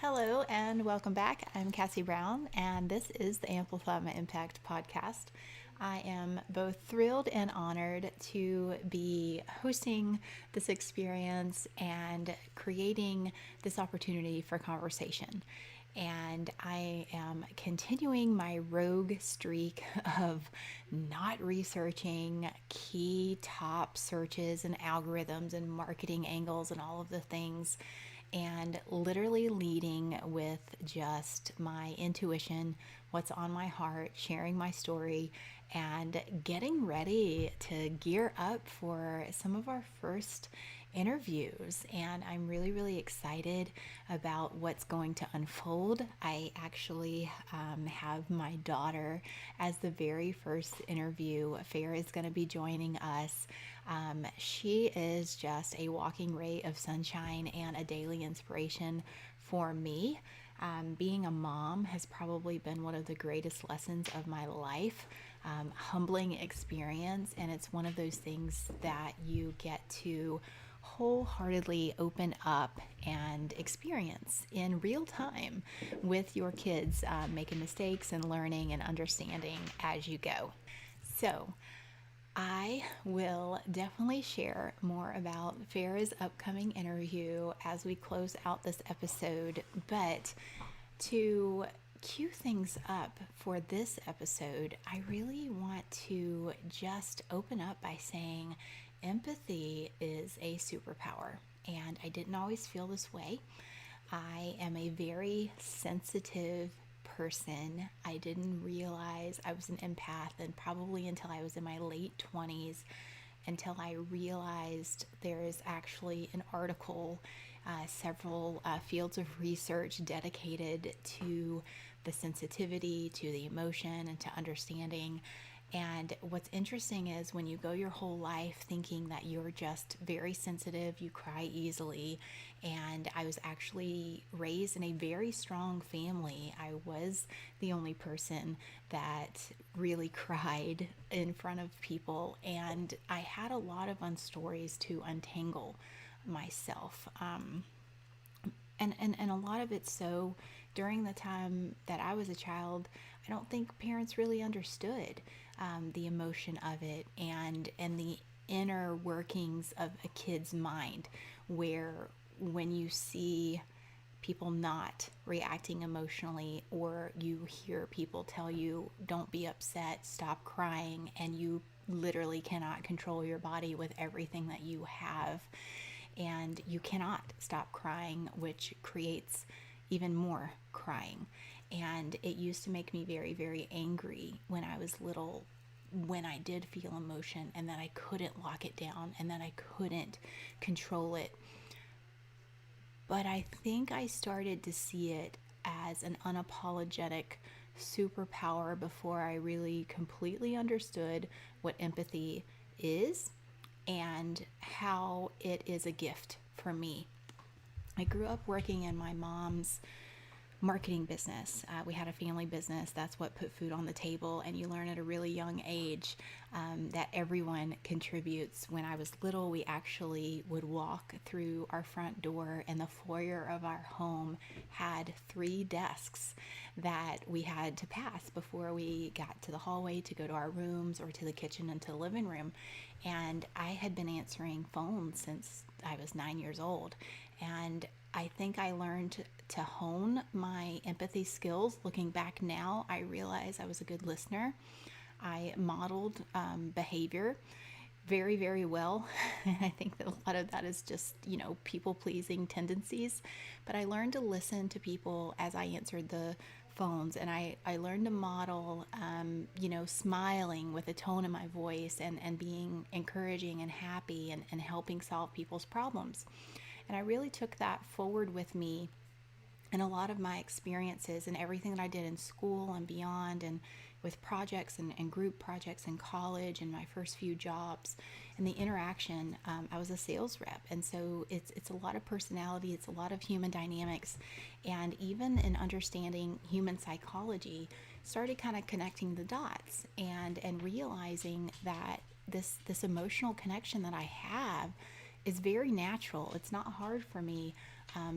Hello and welcome back. I'm Kaci Brown, and this is the Amplify My Impact podcast. I am both thrilled and honored to be hosting this experience and creating this opportunity for conversation. And I am continuing my rogue streak of not researching key top searches and algorithms and marketing angles and all of the things, and literally leading with just my intuition, what's on my heart, sharing my story, and getting ready to gear up for some of our first interviews. And I'm really, really excited about what's going to unfold. I actually have my daughter as the very first interview. Fair is going to be joining us. She is just a walking ray of sunshine and a daily inspiration for me. Being a mom has probably been one of the greatest lessons of my life. Humbling experience, and it's one of those things that you get to wholeheartedly open up and experience in real time with your kids, making mistakes and learning and understanding as you go. So, I will definitely share more about Farah's upcoming interview as we close out this episode, but to cue things up for this episode, I really want to just open up by saying empathy is a superpower, and I didn't always feel this way. I am a very sensitive person. I didn't realize I was an empath, and probably until I was in my late 20s, until I realized there is actually an article, several fields of research dedicated to the sensitivity, to the emotion, and to understanding. And what's interesting is when you go your whole life thinking that you're just very sensitive, you cry easily. And I was actually raised in a very strong family. I was the only person that really cried in front of people. And I had a lot of stories to untangle myself. And a lot of it, so during the time that I was a child, I don't think parents really understood the emotion of it, and the inner workings of a kid's mind, where when you see people not reacting emotionally, or you hear people tell you don't be upset, stop crying, and you literally cannot control your body with everything that you have, and you cannot stop crying, which creates even more crying. And it used to make me very, very angry when I was little, when I did feel emotion and that I couldn't lock it down and that I couldn't control it. But I think I started to see it as an unapologetic superpower before I really completely understood what empathy is and how it is a gift for me. I grew up working in my mom's marketing business. We had a family business. That's what put food on the table. And you learn at a really young age that everyone contributes. When I was little, we actually would walk through our front door, and the foyer of our home had 3 desks that we had to pass before we got to the hallway to go to our rooms or to the kitchen and to the living room. And I had been answering phones since I was 9 years old. And I think I learned to hone my empathy skills. Looking back now, I realize I was a good listener. I modeled behavior very, very well. And I think that a lot of that is just, people-pleasing tendencies. But I learned to listen to people as I answered the phones, and I learned to model, smiling with a tone in my voice, and being encouraging and happy, and helping solve people's problems. And I really took that forward with me in a lot of my experiences and everything that I did in school and beyond, and with projects and group projects in college and my first few jobs and the interaction. I was a sales rep, and so it's a lot of personality, it's a lot of human dynamics, and even in understanding human psychology, started kind of connecting the dots and realizing that this emotional connection that I have is very natural. It's not hard for me,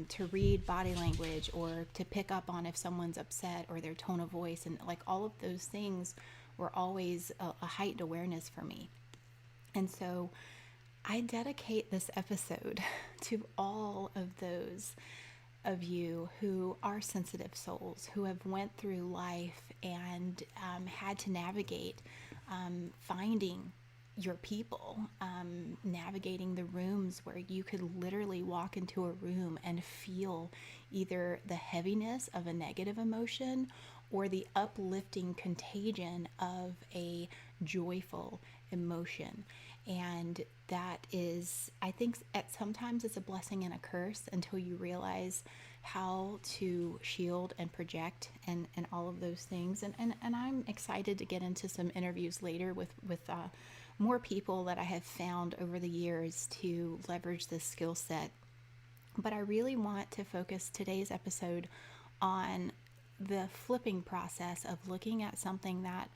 to read body language or to pick up on if someone's upset or their tone of voice. And like all of those things were always a heightened awareness for me. And so I dedicate this episode to all of those of you who are sensitive souls, who have went through life and had to navigate finding your people, navigating the rooms where you could literally walk into a room and feel either the heaviness of a negative emotion or the uplifting contagion of a joyful emotion. And that is, I think, sometimes it's a blessing and a curse until you realize how to shield and project and all of those things. And I'm excited to get into some interviews later with more people that I have found over the years to leverage this skill set. But I really want to focus today's episode on the flipping process of looking at something that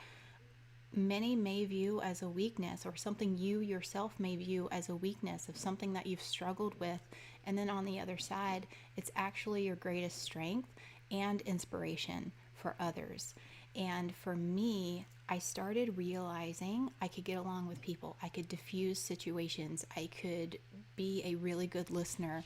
many may view as a weakness, or something you yourself may view as a weakness, of something that you've struggled with. And then on the other side, it's actually your greatest strength and inspiration for others. And for me, I started realizing I could get along with people. I could diffuse situations. I could be a really good listener.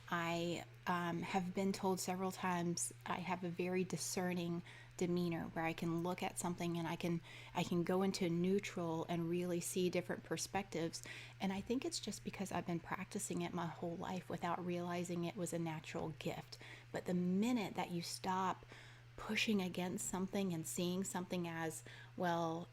I have been told several times I have a very discerning demeanor, where I can look at something and I can go into neutral and really see different perspectives. And I think it's just because I've been practicing it my whole life without realizing it was a natural gift. But the minute that you stop pushing against something and seeing something as, well,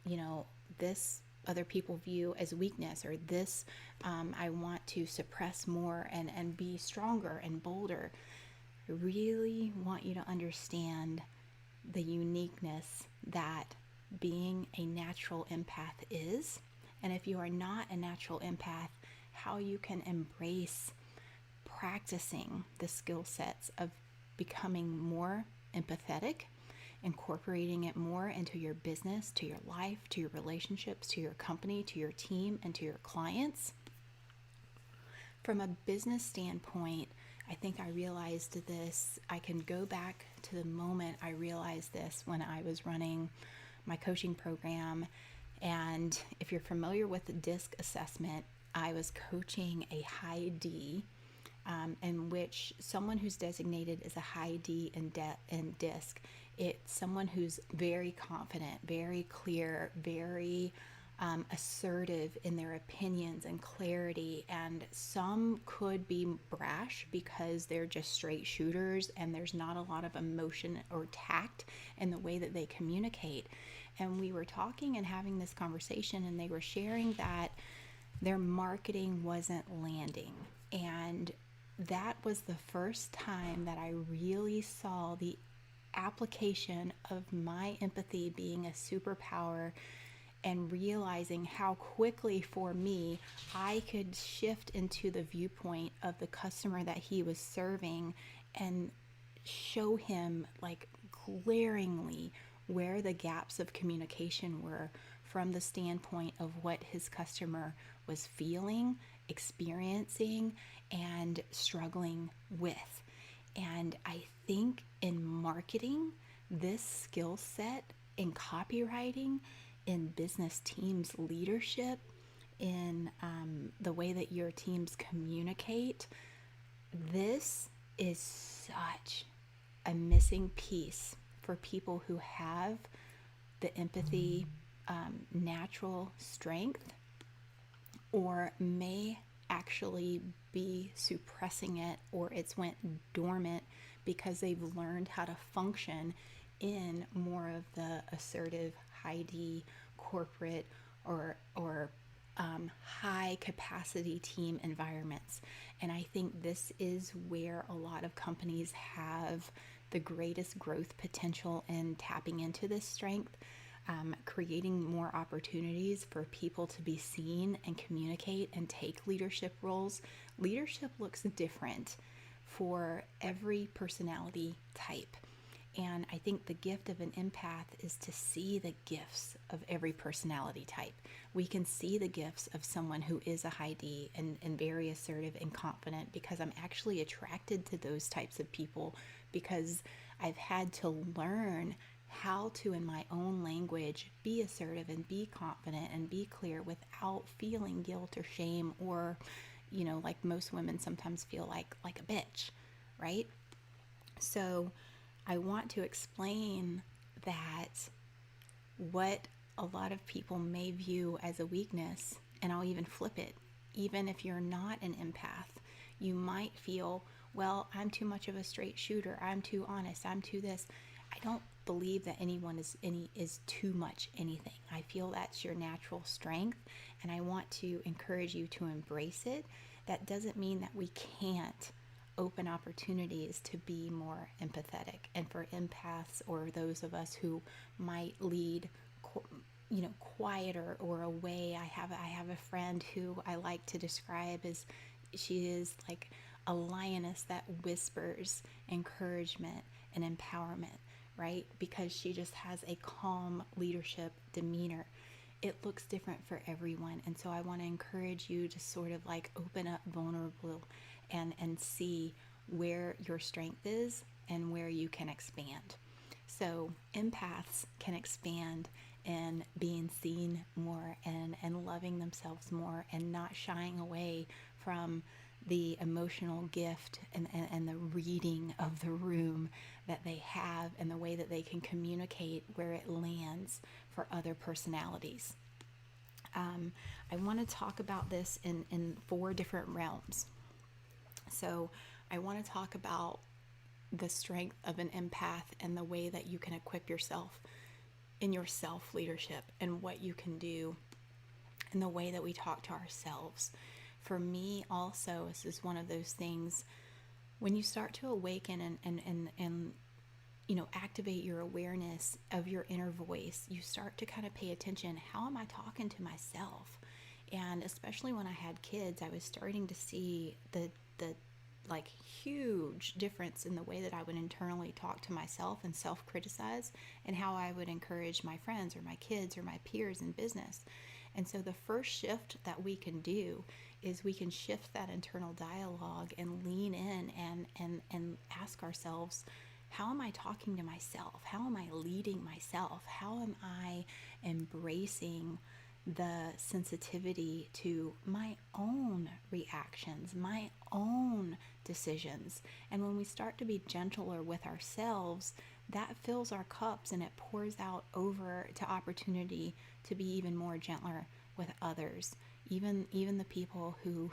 this other people view as weakness, or this I want to suppress more and be stronger and bolder, I really want you to understand the uniqueness that being a natural empath is. And if you are not a natural empath, how you can embrace practicing the skill sets of becoming more empathetic, incorporating it more into your business, to your life, to your relationships, to your company, to your team, and to your clients. From a business standpoint, I think I realized this. I can go back to the moment I realized this when I was running my coaching program. And if you're familiar with the DISC assessment, I was coaching a high D, in which someone who's designated as a high D in DISC, it's someone who's very confident, very clear, very assertive in their opinions and clarity. And some could be brash because they're just straight shooters and there's not a lot of emotion or tact in the way that they communicate. And we were talking and having this conversation, and they were sharing that their marketing wasn't landing. And that was the first time that I really saw the application of my empathy being a superpower, and realizing how quickly for me I could shift into the viewpoint of the customer that he was serving and show him like glaringly where the gaps of communication were from the standpoint of what his customer was feeling, experiencing, and struggling with. And I think in marketing, this skill set, in copywriting, in business teams leadership, in the way that your teams communicate, this is such a missing piece for people who have the empathy natural strength, or may actually be suppressing it, or it's went dormant because they've learned how to function in more of the assertive, high D, corporate, or high capacity team environments. And I think this is where a lot of companies have the greatest growth potential in tapping into this strength, creating more opportunities for people to be seen and communicate and take leadership roles. Leadership looks different for every personality type. And I think the gift of an empath is to see the gifts of every personality type. We can see the gifts of someone who is a high D and very assertive and confident, because I'm actually attracted to those types of people, because I've had to learn how to, in my own language, be assertive and be confident and be clear without feeling guilt or shame, or, like most women sometimes feel like a bitch, right? So I want to explain that what a lot of people may view as a weakness, and I'll even flip it. Even if you're not an empath, you might feel, well, I'm too much of a straight shooter, I'm too honest, I'm too this. I don't believe that anyone is too much anything. I feel that's your natural strength, and I want to encourage you to embrace it. That doesn't mean that we can't open opportunities to be more empathetic. And for empaths, or those of us who might lead quieter or away, I have a friend who I like to describe as, she is like a lioness that whispers encouragement and empowerment, right? Because she just has a calm leadership demeanor. It looks different for everyone. And so I want to encourage you to sort of like open up vulnerable and see where your strength is and where you can expand. So empaths can expand in being seen more and loving themselves more, and not shying away from the emotional gift and the reading of the room that they have, and the way that they can communicate where it lands for other personalities. I want to talk about this in 4 different realms. So I want to talk about the strength of an empath and the way that you can equip yourself in your self-leadership, and what you can do, and the way that we talk to ourselves. For me also, this is one of those things, when you start to awaken and activate your awareness of your inner voice, you start to kind of pay attention, how am I talking to myself? And especially when I had kids, I was starting to see the like huge difference in the way that I would internally talk to myself and self-criticize, and how I would encourage my friends or my kids or my peers in business. And so the first shift that we can do is we can shift that internal dialogue and lean in and ask ourselves, how am I talking to myself? How am I leading myself? How am I embracing the sensitivity to my own reactions, my own decisions? And when we start to be gentler with ourselves, that fills our cups and it pours out over to opportunity to be even more gentler with others. Even the people who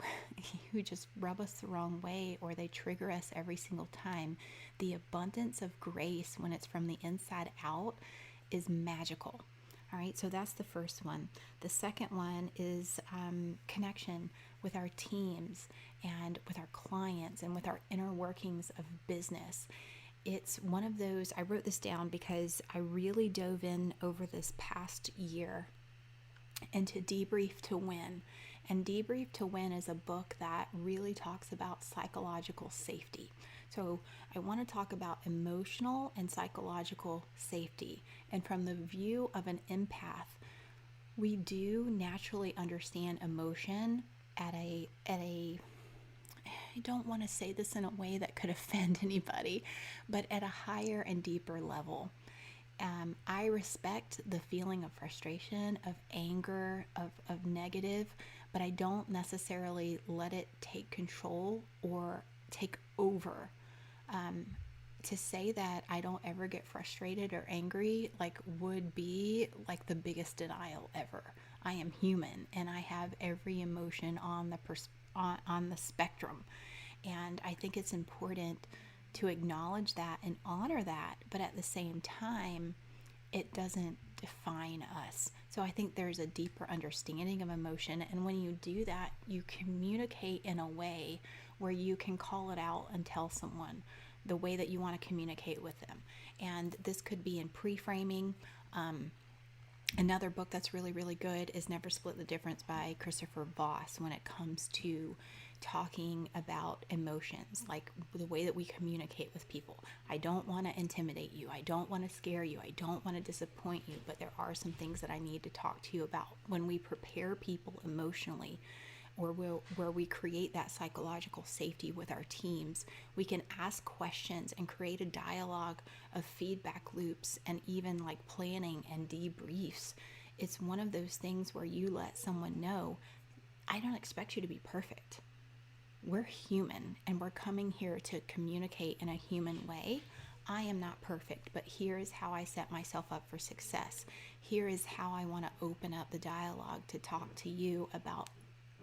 just rub us the wrong way, or they trigger us every single time. The abundance of grace when it's from the inside out is magical. All right, so that's the first one. The second one is connection with our teams and with our clients and with our inner workings of business. It's one of those, I wrote this down because I really dove in over this past year into Debrief to Win. And Debrief to Win is a book that really talks about psychological safety. So I want to talk about emotional and psychological safety. And from the view of an empath, we do naturally understand emotion at a I don't want to say this in a way that could offend anybody, but at a higher and deeper level. I respect the feeling of frustration, of anger, of negative, but I don't necessarily let it take control or take over. To say that I don't ever get frustrated or angry would be like the biggest denial ever. I am human and I have every emotion on the spectrum, and I think it's important to acknowledge that and honor that, but at the same time, it doesn't define us. So I think there's a deeper understanding of emotion, and when you do that, you communicate in a way where you can call it out and tell someone the way that you want to communicate with them. And this could be in pre-framing. Another book that's really, really good is Never Split the Difference by Christopher Voss when it comes to talking about emotions, like the way that we communicate with people. I don't want to intimidate you. I don't want to scare you. I don't want to disappoint you, but there are some things that I need to talk to you about. When we prepare people emotionally, or where we create that psychological safety with our teams, we can ask questions and create a dialogue of feedback loops and even like planning and debriefs. It's one of those things where you let someone know, I don't expect you to be perfect. We're human and we're coming here to communicate in a human way. I am not perfect, but here is how I set myself up for success. Here is how I want to open up the dialogue to talk to you about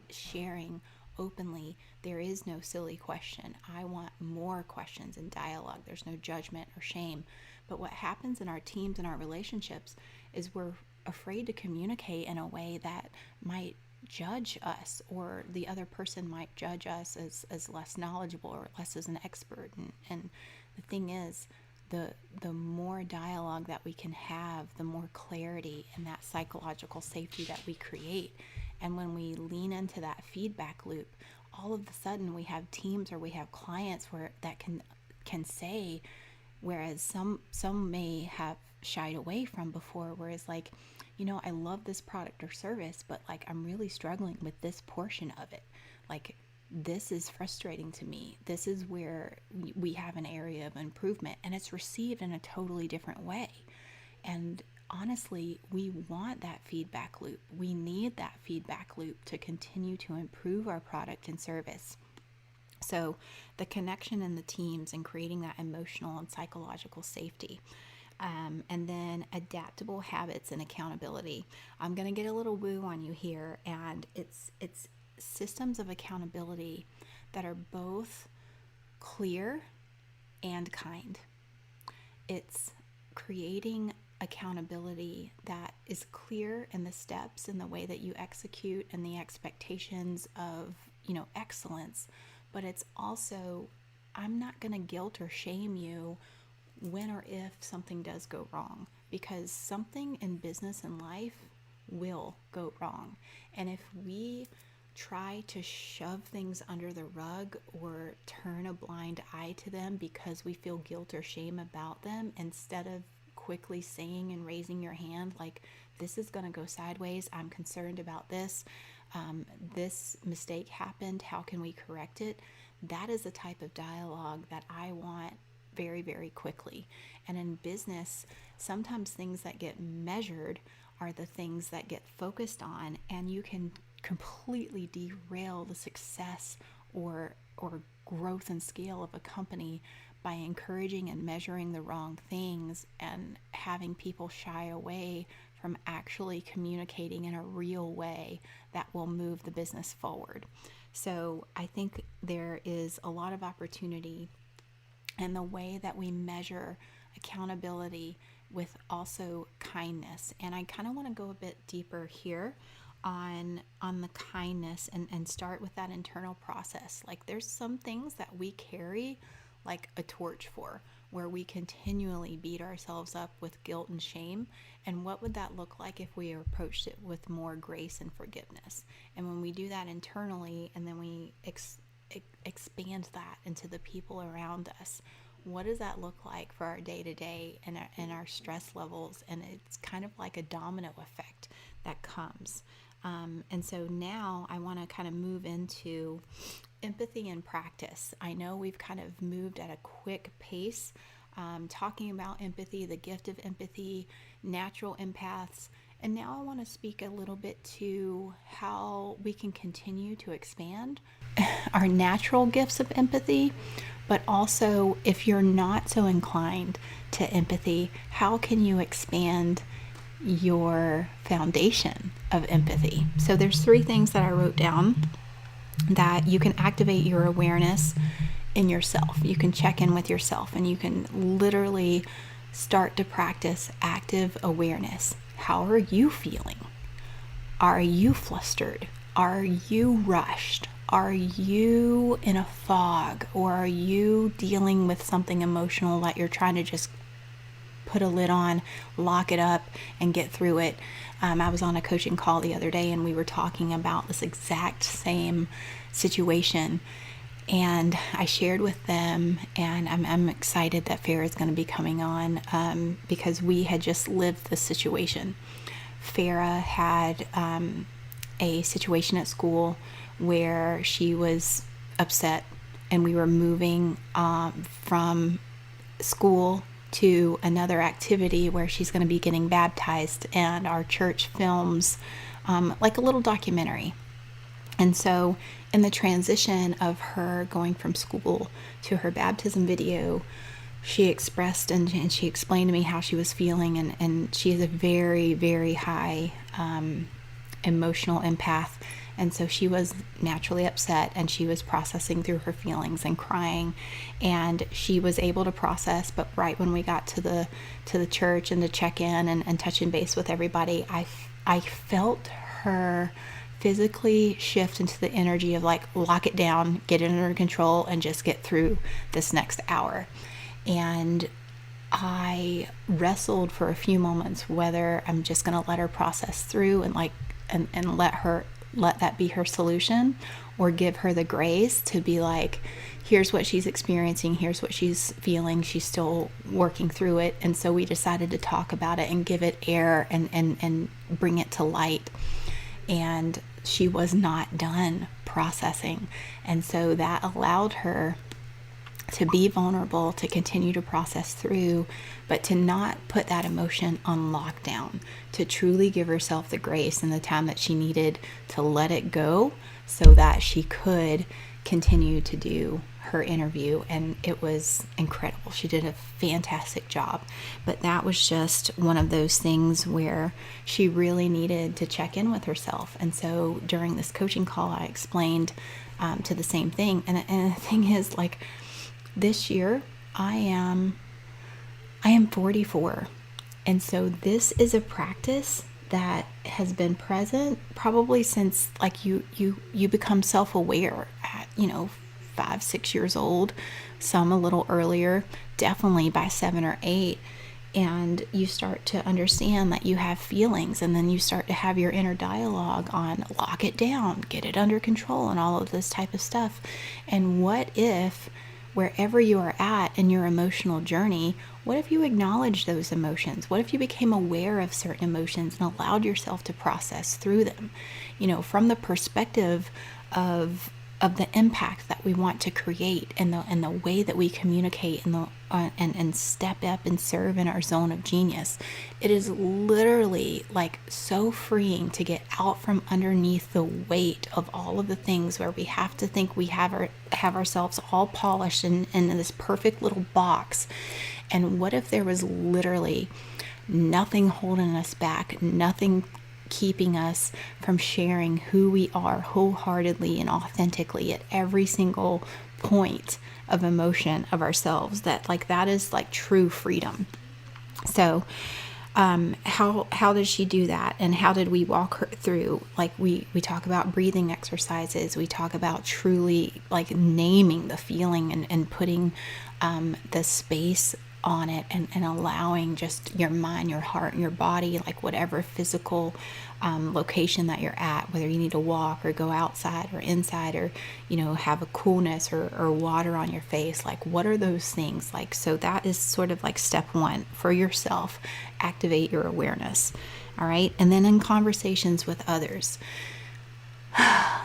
sharing openly. There is no silly question. I want more questions and dialogue. There's no judgment or shame. But what happens in our teams and our relationships is we're afraid to communicate in a way that might judge us, or the other person might judge us as less knowledgeable or less as an expert. And the thing is, the more dialogue that we can have, the more clarity and that psychological safety that we create. And when we lean into that feedback loop, all of a sudden we have teams or we have clients where that can say, whereas some may have shied away from before, whereas like, I love this product or service, but like I'm really struggling with this portion of it. Like, this is frustrating to me. This is where we have an area of improvement, and it's received in a totally different way. And honestly, we want that feedback loop. We need that feedback loop to continue to improve our product and service. So the connection in the teams and creating that emotional and psychological safety. And then adaptable habits and accountability. I'm going to get a little woo on you here, and it's systems of accountability that are both clear and kind. It's creating accountability that is clear in the steps and the way that you execute and the expectations of, excellence, but it's also, I'm not going to guilt or shame you when or if something does go wrong, because something in business and life will go wrong. And if we try to shove things under the rug or turn a blind eye to them because we feel guilt or shame about them, instead of quickly saying and raising your hand like, this is going to go sideways, I'm concerned about this, this mistake happened, how can we correct it? That is the type of dialogue that I want very, very quickly. And in business, sometimes things that get measured are the things that get focused on, and you can completely derail the success or growth and scale of a company by encouraging and measuring the wrong things and having people shy away from actually communicating in a real way that will move the business forward. So I think there is a lot of opportunity in the way that we measure accountability with also kindness. And I kind of want to go a bit deeper here on the kindness and start with that internal process. Like, there's some things that we carry like a torch for, where we continually beat ourselves up with guilt and shame. And what would that look like if we approached it with more grace and forgiveness? And when we do that internally, and then we expand that into the people around us, what does that look like for our day-to-day and our stress levels? And it's kind of like a domino effect that comes. And so now I want to kind of move into empathy and practice. I know we've kind of moved at a quick pace, talking about empathy, the gift of empathy, natural empaths. And now I want to speak a little bit to how we can continue to expand our natural gifts of empathy, but also, if you're not so inclined to empathy, how can you expand your foundation of empathy? So there's 3 things that I wrote down that you can activate your awareness in yourself. You can check in with yourself, and you can literally start to practice active awareness. How are you feeling? Are you flustered? Are you rushed? Are you in a fog? Or are you dealing with something emotional that you're trying to just put a lid on, lock it up, and get through it. I was on a coaching call the other day and we were talking about this exact same situation. And I shared with them, and I'm excited that Farrah is going to be coming on because we had just lived this situation. Farrah had a situation at school where she was upset, and we were moving from school to another activity where she's going to be getting baptized, and our church films like a little documentary. And so in the transition of her going from school to her baptism video, she expressed and she explained to me how she was feeling, and she is a very, very high emotional empath. And so she was naturally upset, and she was processing through her feelings and crying, and she was able to process. But right when we got to the church and to check in and touching base with everybody, I felt her physically shift into the energy of like, lock it down, get it under control, and just get through this next hour. And I wrestled for a few moments whether I'm just going to let her process through and let that be her solution, or give her the grace to be like, here's what she's experiencing, here's what she's feeling, she's still working through it. And so we decided to talk about it and give it air and bring it to light. And she was not done processing. And so that allowed her to be vulnerable, to continue to process through, but to not put that emotion on lockdown, to truly give herself the grace and the time that she needed to let it go so that she could continue to do her interview. And it was incredible. She did a fantastic job. But that was just one of those things where she really needed to check in with herself. And so during this coaching call, I explained to the same thing. And the thing is, like, this year I am 44. And so this is a practice that has been present probably since like you become self-aware at 5-6 years old, some a little earlier, definitely by 7 or 8, and you start to understand that you have feelings, and then you start to have your inner dialogue on lock it down, get it under control, and all of this type of stuff. And what if, wherever you are at in your emotional journey, what if you acknowledge those emotions? What if you became aware of certain emotions and allowed yourself to process through them, from the perspective of the impact that we want to create, and the way that we communicate, and step up and serve in our zone of genius. It is literally like so freeing to get out from underneath the weight of all of the things where we have to think we have ourselves all polished in this perfect little box. And what if there was literally nothing holding us back, nothing keeping us from sharing who we are wholeheartedly and authentically at every single point of emotion of ourselves? That is like true freedom. So how did she do that, and how did we walk her through? Like we talk about breathing exercises, we talk about truly like naming the feeling and putting the space on it, and allowing just your mind, your heart, and your body, like whatever physical location that you're at, whether you need to walk or go outside or inside, or have a coolness or water on your face, like what are those things like? So that is sort of like step 1 for yourself. Activate your awareness. All right. And then in conversations with others,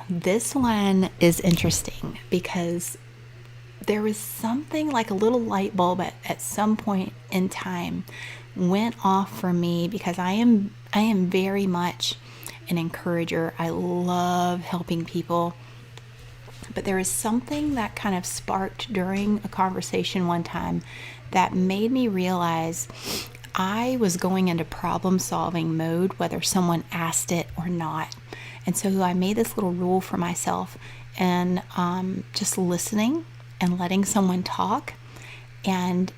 this one is interesting because there was something like a little light bulb at some point in time went off for me, because I am very much an encourager. I love helping people. But there was something that kind of sparked during a conversation one time that made me realize I was going into problem solving mode, whether someone asked it or not. And so I made this little rule for myself, and just listening and letting someone talk, and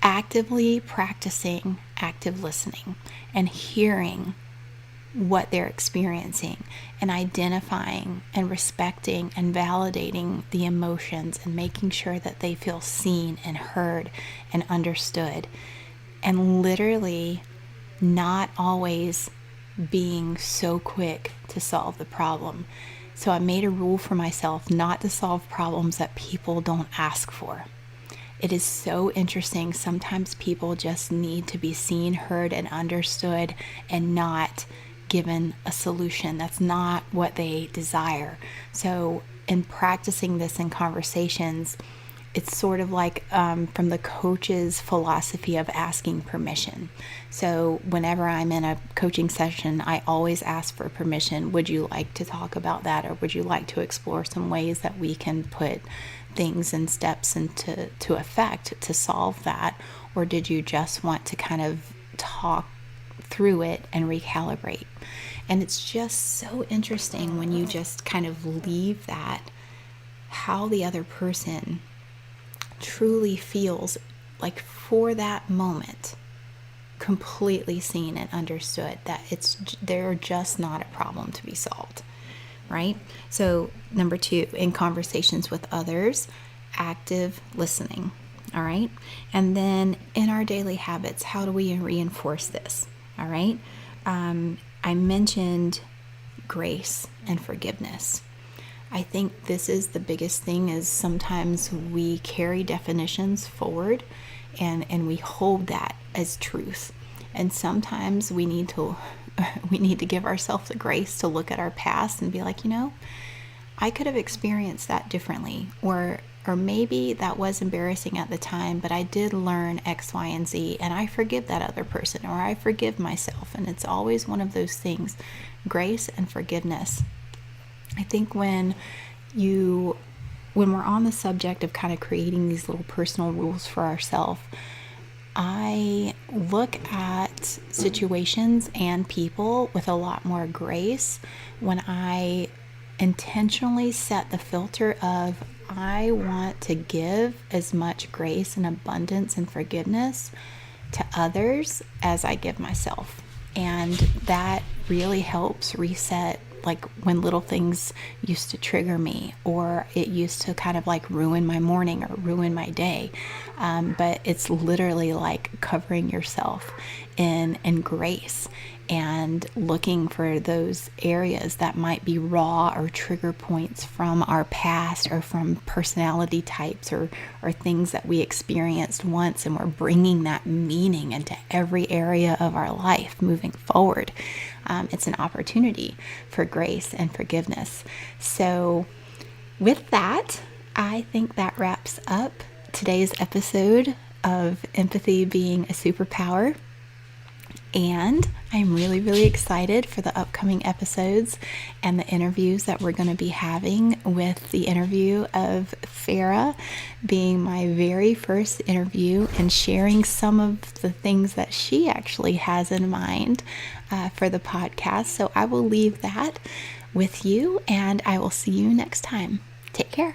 actively practicing active listening and hearing what they're experiencing and identifying and respecting and validating the emotions and making sure that they feel seen and heard and understood, and literally not always being so quick to solve the problem. So I made a rule for myself not to solve problems that people don't ask for. It is so interesting. Sometimes people just need to be seen, heard, and understood, and not given a solution. That's not what they desire. So in practicing this in conversations, it's sort of like from the coach's philosophy of asking permission. So whenever I'm in a coaching session, I always ask for permission. Would you like to talk about that? Or would you like to explore some ways that we can put things and steps into effect to solve that? Or did you just want to kind of talk through it and recalibrate? And it's just so interesting when you just kind of leave that, how the other person truly feels like for that moment completely seen and understood, that they're just not a problem to be solved, right? So number 2, in conversations with others, active listening. All right. And then in our daily habits, how do we reinforce this? All right. I mentioned grace and forgiveness. I think this is the biggest thing, is sometimes we carry definitions forward and we hold that as truth. And sometimes we need to give ourselves the grace to look at our past and be like, I could have experienced that differently, or maybe that was embarrassing at the time, but I did learn X, Y, and Z, and I forgive that other person, or I forgive myself. And it's always one of those things, grace and forgiveness. I think when we're on the subject of kind of creating these little personal rules for ourselves, I look at situations and people with a lot more grace when I intentionally set the filter of, I want to give as much grace and abundance and forgiveness to others as I give myself. And that really helps reset, like when little things used to trigger me, or it used to kind of like ruin my morning or ruin my day. But it's literally like covering yourself in grace and looking for those areas that might be raw or trigger points from our past, or from personality types, or things that we experienced once, and we're bringing that meaning into every area of our life moving forward. It's an opportunity for grace and forgiveness. So with that, I think that wraps up today's episode of Empathy Being a Superpower. And I'm really, really excited for the upcoming episodes and the interviews that we're going to be having, with the interview of Farah being my very first interview, and sharing some of the things that she actually has in mind for the podcast. So I will leave that with you, and I will see you next time. Take care.